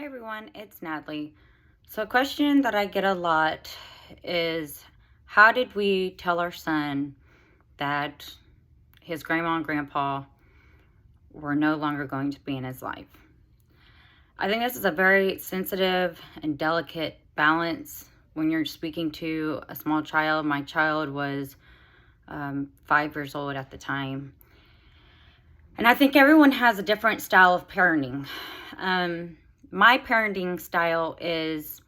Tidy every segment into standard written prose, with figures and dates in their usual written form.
Hi everyone, it's Natalie. So a question that I get a lot is, how did we tell our son that his grandma and grandpa were no longer going to be in his life? I think this is a very sensitive and delicate balance when you're speaking to a small child. My child was 5 years old at the time. And I think everyone has a different style of parenting. My parenting style is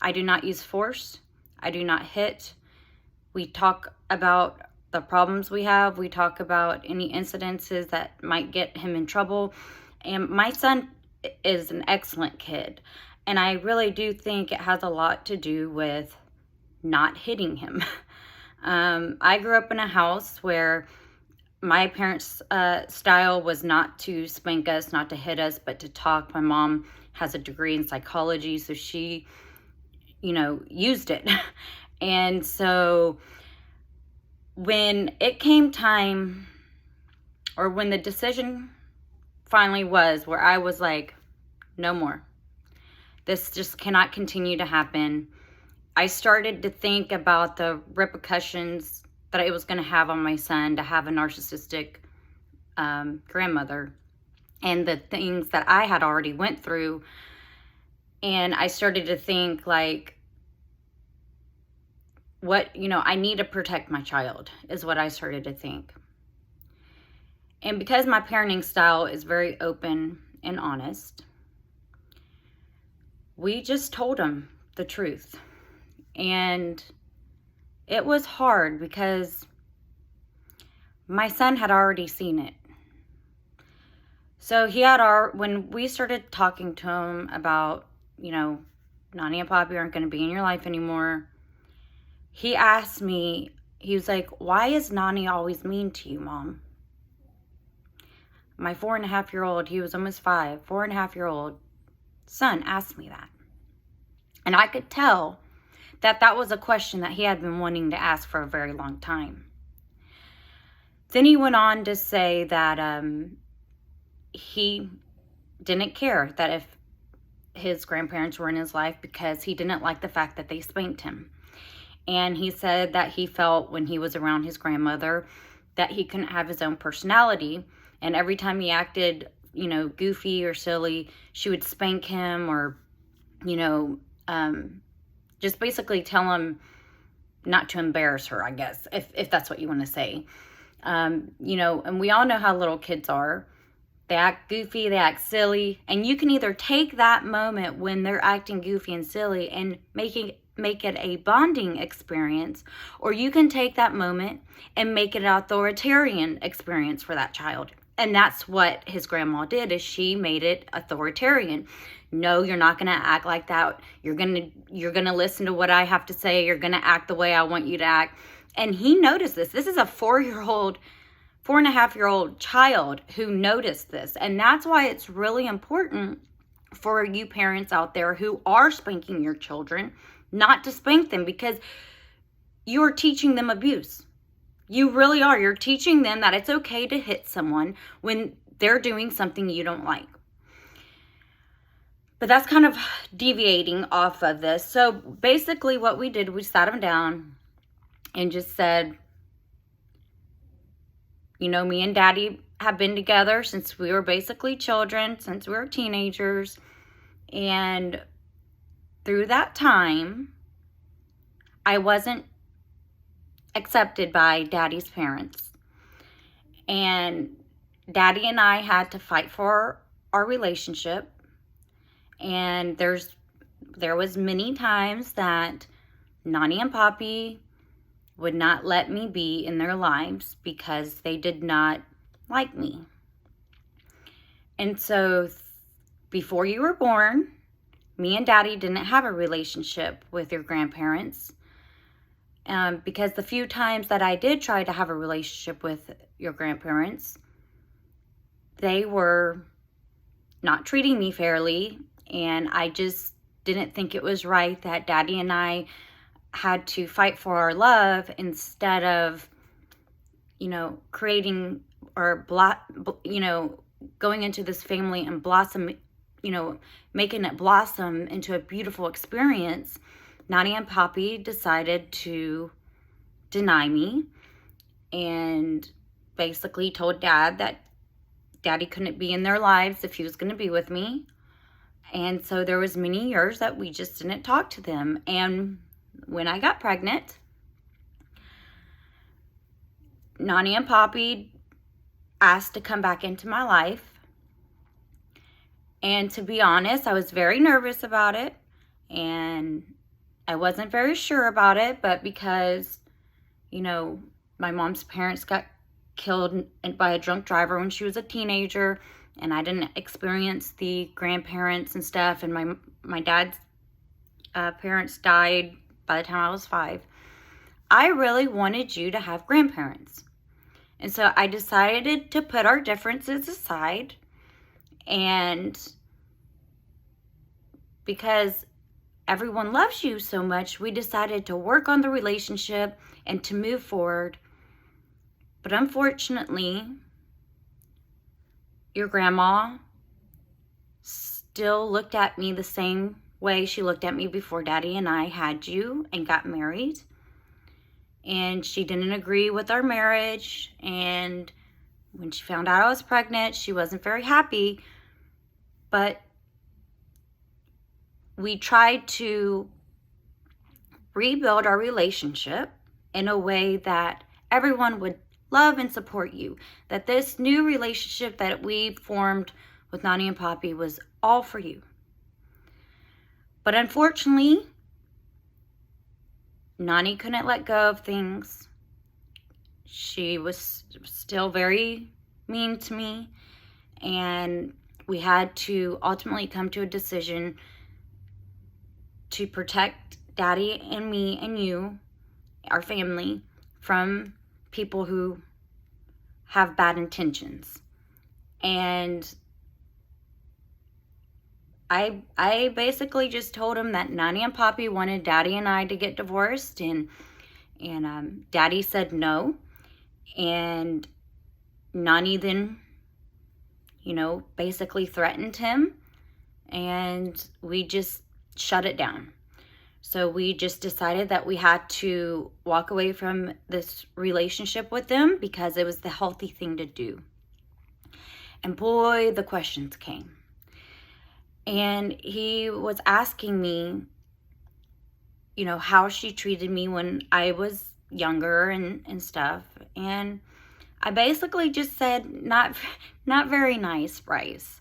I do not use force. I do not hit. We talk about the problems we have. We talk about any incidences that might get him in trouble. And my son is an excellent kid. And I really do think it has a lot to do with not hitting him. I grew up in a house where my parents' style was not to spank us, not to hit us, but to talk. My mom has a degree in psychology, so she, used it. And so when it came time, or when the decision finally was where I was like, no more. This just cannot continue to happen. I started to think about the repercussions that it was going to have on my son to have a narcissistic grandmother, and the things that I had already went through. And I started to think like, I need to protect my child is what I started to think. And because my parenting style is very open and honest, we just told him the truth. And it was hard because my son had already seen it. So when we started talking to him about, Nani and Poppy aren't going to be in your life anymore, he asked me, he was like, why is Nani always mean to you, Mom? My 4.5-year-old, he was almost 5, 4.5-year-old son asked me that. And I could tell that was a question that he had been wanting to ask for a very long time. Then he went on to say that he didn't care that if his grandparents were in his life because he didn't like the fact that they spanked him. And he said that he felt when he was around his grandmother that he couldn't have his own personality. And every time he acted, goofy or silly, she would spank him or, just basically tell him not to embarrass her, I guess, if that's what you want to say. And we all know how little kids are. They act goofy, they act silly, and you can either take that moment when they're acting goofy and silly and make it a bonding experience, or you can take that moment and make it an authoritarian experience for that child. And that's what his grandma did, is she made it authoritarian. No, you're not going to act like that. You're going to listen to what I have to say. You're going to act the way I want you to act. And he noticed this. This is a 4.5-year-old child who noticed this. And that's why it's really important for you parents out there who are spanking your children not to spank them, because you're teaching them abuse. You really are. You're teaching them that it's okay to hit someone when they're doing something you don't like. But that's kind of deviating off of this. So basically what we did, we sat him down and just said, me and Daddy have been together since we were basically children, since we were teenagers. And through that time, I wasn't accepted by Daddy's parents. And Daddy and I had to fight for our relationship. And there was many times that Nani and Poppy would not let me be in their lives because they did not like me. And so before you were born, me and Daddy didn't have a relationship with your grandparents. Because the few times that I did try to have a relationship with your grandparents, they were not treating me fairly. And I just didn't think it was right that Daddy and I had to fight for our love instead of, creating or, going into this family and making it blossom into a beautiful experience, Nani and Poppy decided to deny me and basically told Dad that Daddy couldn't be in their lives if he was going to be with me. And so there was many years that we just didn't talk to them. And when I got pregnant, Nani and Poppy asked to come back into my life. And to be honest, I was very nervous about it. And I wasn't very sure about it, but because, my mom's parents got killed by a drunk driver when she was a teenager, and I didn't experience the grandparents and stuff, and my dad's parents died by the time I was 5. I really wanted you to have grandparents. And so I decided to put our differences aside, and because everyone loves you so much, we decided to work on the relationship and to move forward. But unfortunately, your grandma still looked at me the same way she looked at me before Daddy and I had you and got married. And she didn't agree with our marriage. And when she found out I was pregnant, she wasn't very happy. But we tried to rebuild our relationship in a way that everyone would love and support you. That this new relationship that we formed with Nani and Poppy was all for you. But unfortunately, Nani couldn't let go of things. She was still very mean to me. And we had to ultimately come to a decision to protect Daddy and me and you, our family, from people who have bad intentions. And I basically just told him that Nani and Poppy wanted Daddy and I to get divorced, and Daddy said no. And Nani then, basically threatened him, and we just shut it down. So we just decided that we had to walk away from this relationship with them because it was the healthy thing to do. And boy, the questions came. And he was asking me, how she treated me when I was younger and stuff. And I basically just said, not very nice, Bryce.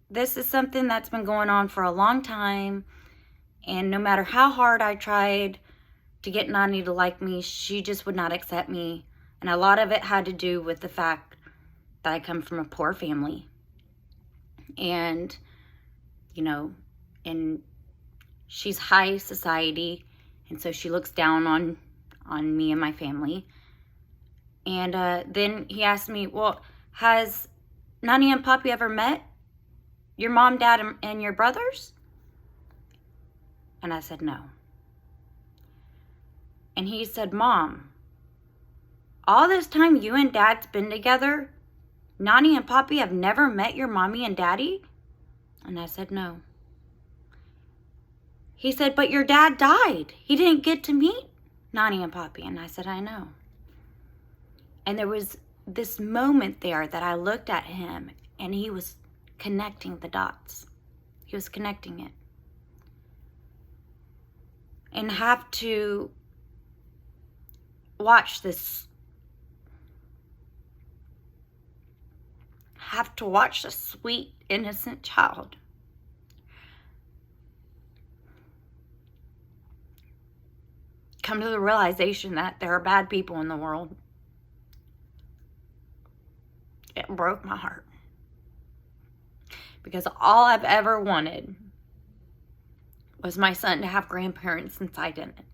This is something that's been going on for a long time. And no matter how hard I tried to get Nani to like me, she just would not accept me. And a lot of it had to do with the fact that I come from a poor family. And, and she's high society. And so she looks down on me and my family. And then he asked me, well, has Nani and Poppy ever met your mom, dad, and your brothers? And I said, no. And he said, Mom, all this time you and Dad's been together, Nani and Poppy have never met your mommy and daddy? And I said, no. He said, but your dad died. He didn't get to meet Nani and Poppy. And I said, I know. And there was this moment there that I looked at him and he was connecting the dots. He was connecting it. And have to watch this sweet, innocent child come to the realization that there are bad people in the world. It broke my heart. Because all I've ever wanted was my son to have grandparents since I didn't.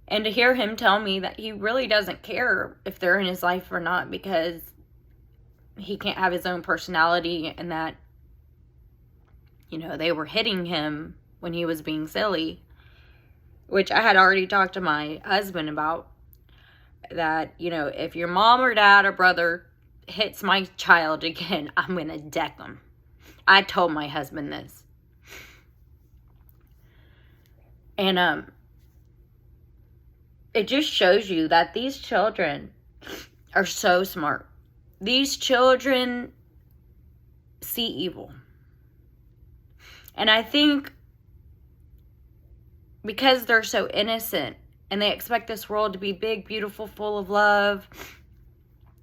And to hear him tell me that he really doesn't care if they're in his life or not because he can't have his own personality, and that, they were hitting him when he was being silly, which I had already talked to my husband about, that, if your mom or dad or brother hits my child again, I'm going to deck him. I told my husband this. And it just shows you that these children are so smart. These children see evil. And I think because they're so innocent and they expect this world to be big, beautiful, full of love,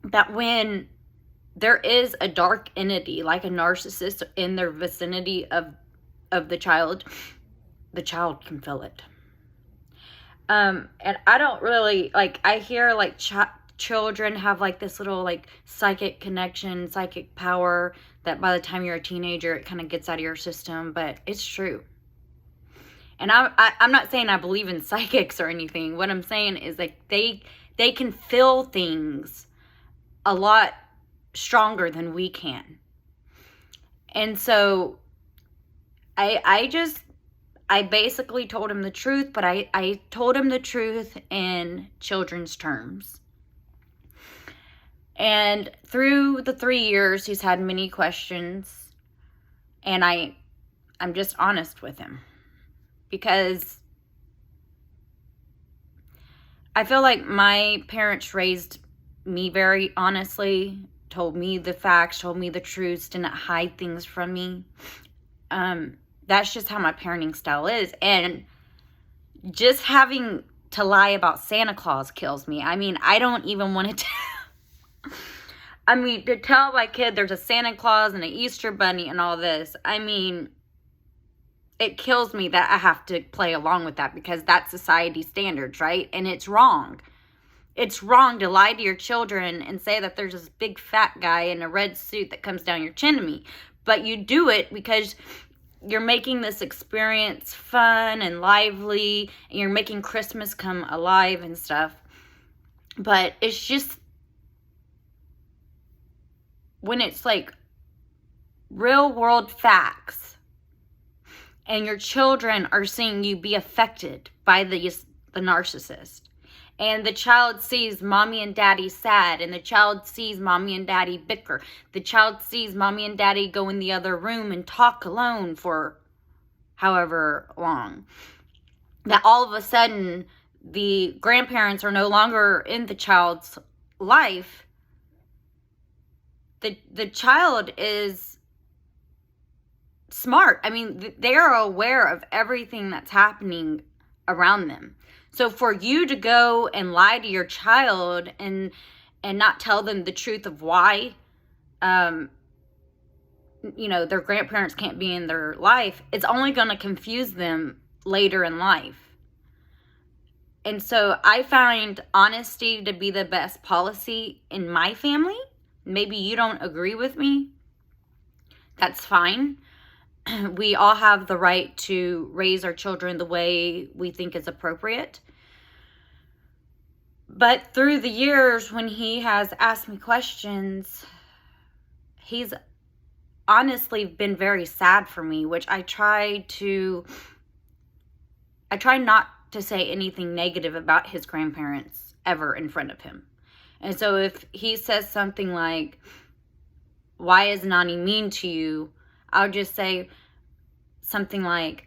that when there is a dark entity like a narcissist in their vicinity of the child can feel it. And I don't really, like, I hear, like, children have, like, this little, like, psychic connection, psychic power that by the time you're a teenager, it kind of gets out of your system, but it's true. And I'm not saying I believe in psychics or anything. What I'm saying is, like, they can feel things a lot stronger than we can. And so I basically told him the truth, but I told him the truth in children's terms. And through the 3 years, he's had many questions, and I'm just honest with him, because I feel like my parents raised me very honestly, told me the facts, told me the truths, didn't hide things from me. That's just how my parenting style is. And just having to lie about Santa Claus kills me. I mean, I don't even want to to tell my kid there's a Santa Claus and an Easter Bunny and all this. I mean, it kills me that I have to play along with that, because that's society standards, right? And it's wrong. It's wrong to lie to your children and say that there's this big fat guy in a red suit that comes down your chimney. But you do it because you're making this experience fun and lively, and you're making Christmas come alive and stuff. But it's just, when it's like real world facts, and your children are seeing you be affected by the narcissist, and the child sees mommy and daddy sad, and the child sees mommy and daddy bicker, the child sees mommy and daddy go in the other room and talk alone for however long, that all of a sudden the grandparents are no longer in the child's life, the child is smart. I mean, they are aware of everything that's happening around them. So for you to go and lie to your child and not tell them the truth of why, their grandparents can't be in their life, it's only going to confuse them later in life. And so I find honesty to be the best policy in my family. Maybe you don't agree with me. That's fine. We all have the right to raise our children the way we think is appropriate. But through the years, when he has asked me questions, he's honestly been very sad for me, which I try not to say anything negative about his grandparents ever in front of him. And so if he says something like, "Why is Nani mean to you?" I'll just say something like,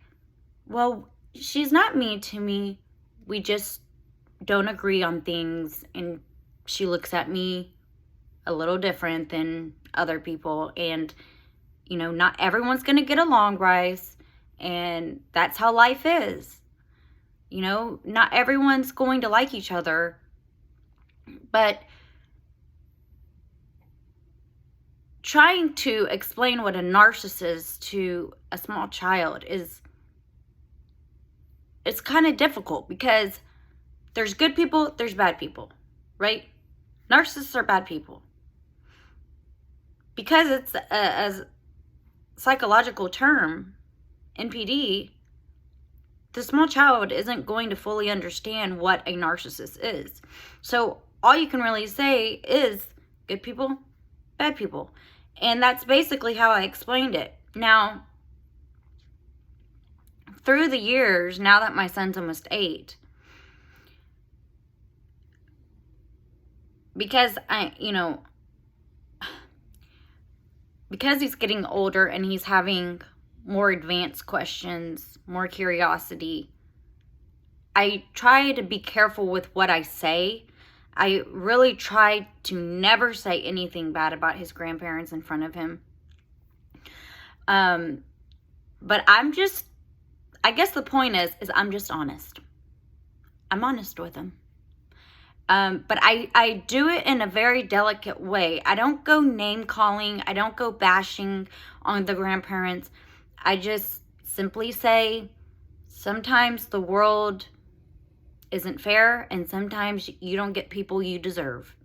"Well, she's not mean to me. We just don't agree on things, and she looks at me a little different than other people, and not everyone's going to get along, Bryce, and that's how life is. Not everyone's going to like each other, but trying to explain what a narcissist to a small child it's kind of difficult, because there's good people, there's bad people, right? Narcissists are bad people. Because it's a psychological term, NPD, the small child isn't going to fully understand what a narcissist is. So all you can really say is good people, bad people. And that's basically how I explained it. Now, through the years, now that my son's almost 8, because because he's getting older and he's having more advanced questions, more curiosity, I try to be careful with what I say. I really try to never say anything bad about his grandparents in front of him. But I guess the point is I'm just honest. I'm honest with him. But I do it in a very delicate way. I don't go name calling. I don't go bashing on the grandparents. I just simply say, sometimes the world isn't fair, and sometimes you don't get people you deserve.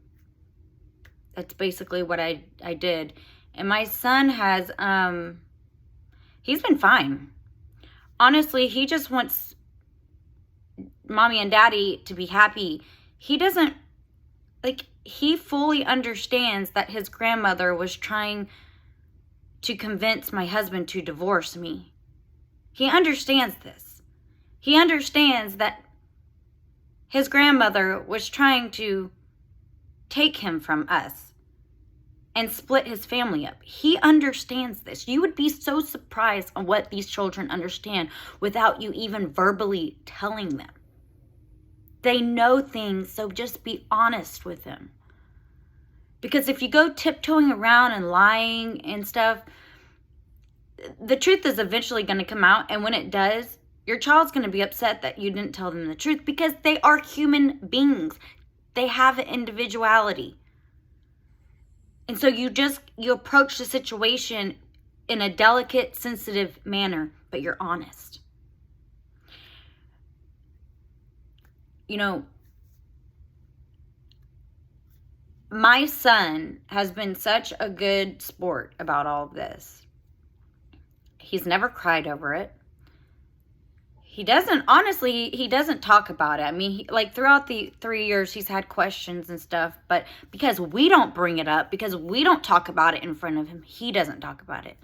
That's basically what I did. And my son has, he's been fine. Honestly, he just wants mommy and daddy to be happy. He doesn't, he fully understands that his grandmother was trying to convince my husband to divorce me. He understands this. He understands that his grandmother was trying to take him from us and split his family up. He understands this. You would be so surprised on what these children understand without you even verbally telling them. They know things, so just be honest with them. Because if you go tiptoeing around and lying and stuff, the truth is eventually going to come out. And when it does, your child's going to be upset that you didn't tell them the truth, because they are human beings. They have an individuality. And so you approach the situation in a delicate, sensitive manner, but you're honest. You know, my son has been such a good sport about all of this. He's never cried over it. He doesn't talk about it. I mean, throughout the 3 years, he's had questions and stuff, but because we don't bring it up, because we don't talk about it in front of him, he doesn't talk about it.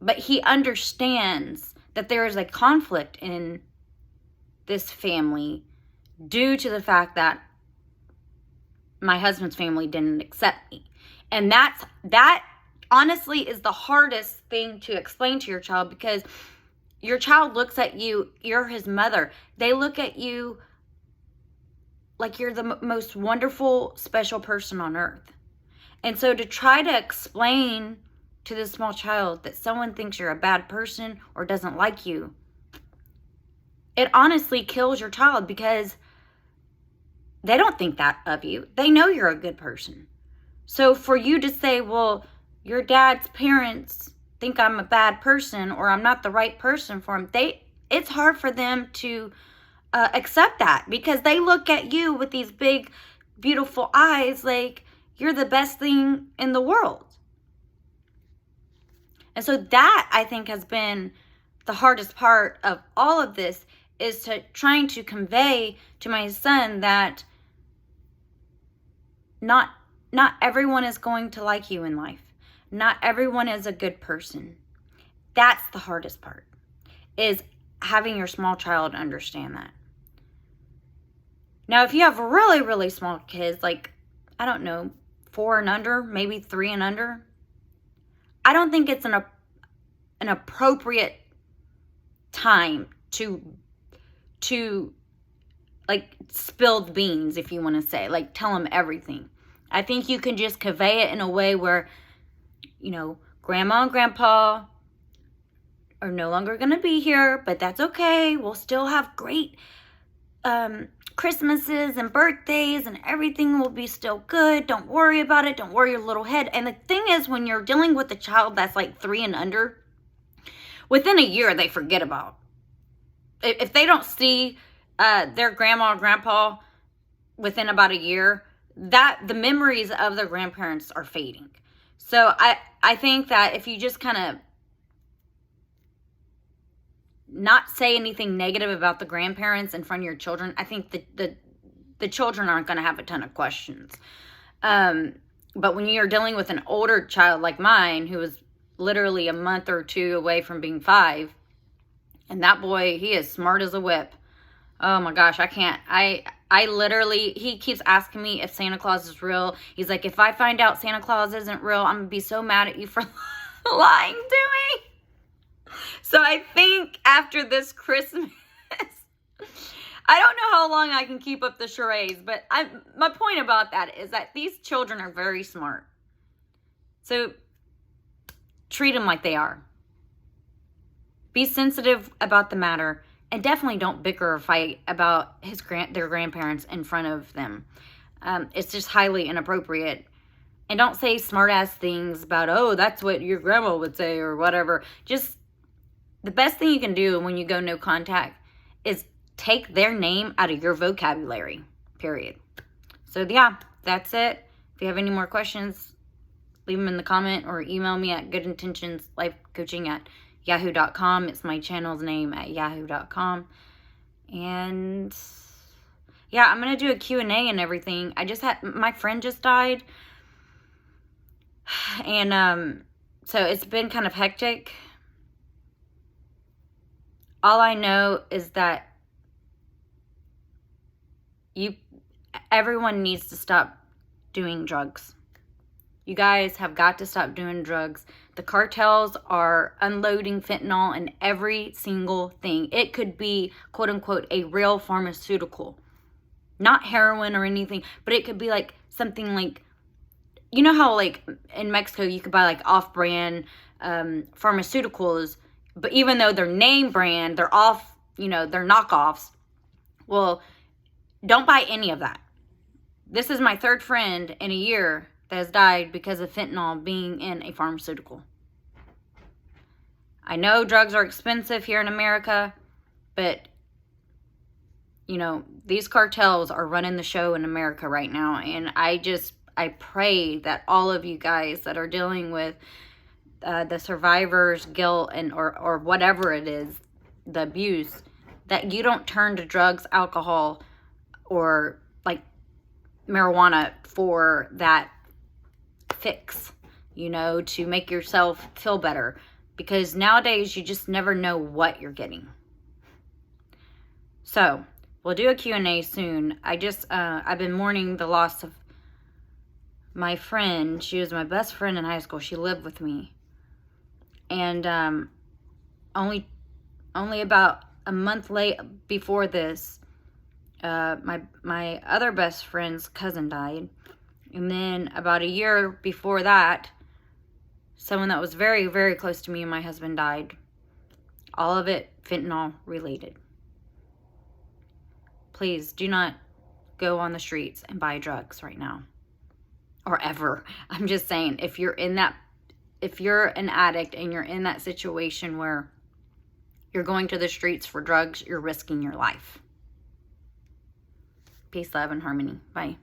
But he understands that there is a conflict in this family due to the fact that my husband's family didn't accept me. And that honestly is the hardest thing to explain to your child, because your child looks at you, you're his mother. They look at you like you're the most wonderful, special person on earth. And so to try to explain to this small child that someone thinks you're a bad person or doesn't like you, it honestly kills your child, because they don't think that of you. They know you're a good person. So for you to say, well, your dad's parents think I'm a bad person or I'm not the right person for him, it's hard for them to accept that, because they look at you with these big, beautiful eyes like you're the best thing in the world. And so that, I think, has been the hardest part of all of this, is trying to convey to my son that not everyone is going to like you in life. Not everyone is a good person. That's the hardest part, is having your small child understand that. Now, if you have really, really small kids, I don't know, 4 and under, maybe 3 and under, I don't think it's an appropriate time to spill the beans, if you want to say, tell them everything. I think you can just convey it in a way where, grandma and grandpa are no longer going to be here, but that's okay. We'll still have great Christmases and birthdays, and everything will be still good. Don't worry about it. Don't worry your little head. And the thing is, when you're dealing with a child that's 3 and under, within a year, they forget about. If they don't see their grandma or grandpa within about a year, that the memories of their grandparents are fading. So I think that if you just kind of not say anything negative about the grandparents in front of your children, I think the children aren't going to have a ton of questions. But when you're dealing with an older child like mine, who is literally a month or 2 away from being 5, and that boy, he is smart as a whip. Oh my gosh, I literally, he keeps asking me if Santa Claus is real. He's like, if I find out Santa Claus isn't real, I'm going to be so mad at you for lying to me. So I think after this Christmas, I don't know how long I can keep up the charades, but my point about that is that these children are very smart. So treat them like they are. Be sensitive about the matter, and definitely don't bicker or fight about their grandparents in front of them. It's just highly inappropriate. And don't say smart-ass things about, oh, that's what your grandma would say or whatever. Just the best thing you can do when you go no contact is take their name out of your vocabulary, period. So, yeah, that's it. If you have any more questions, leave them in the comment or email me at goodintentionslifecoaching@yahoo.com. It's my channel's name at yahoo.com. And, yeah, I'm going to do a Q&A and everything. My friend just died. And, so it's been kind of hectic. All I know is that everyone needs to stop doing drugs. You guys have got to stop doing drugs. The cartels are unloading fentanyl in every single thing. It could be, quote unquote, a real pharmaceutical. Not heroin or anything, but it could be like something like, you know how like in Mexico you could buy like off-brand pharmaceuticals, but even though they're name brand, they're they're knockoffs. Well, don't buy any of that. This is my third friend in a year that has died because of fentanyl being in a pharmaceutical. I know drugs are expensive here in America, but, these cartels are running the show in America right now. And I pray that all of you guys that are dealing with the survivor's guilt or whatever it is, the abuse, that you don't turn to drugs, alcohol, or like marijuana for that fix, to make yourself feel better. Because nowadays you just never know what you're getting. So we'll do a Q&A soon. I've been mourning the loss of my friend. She was my best friend in high school. She lived with me. And only about a month before this, my other best friend's cousin died. And then about a year before that, someone that was very, very close to me and my husband died. All of it fentanyl related. Please do not go on the streets and buy drugs right now. Or ever. I'm just saying, if you're an addict and you're in that situation where you're going to the streets for drugs, you're risking your life. Peace, love, and harmony. Bye.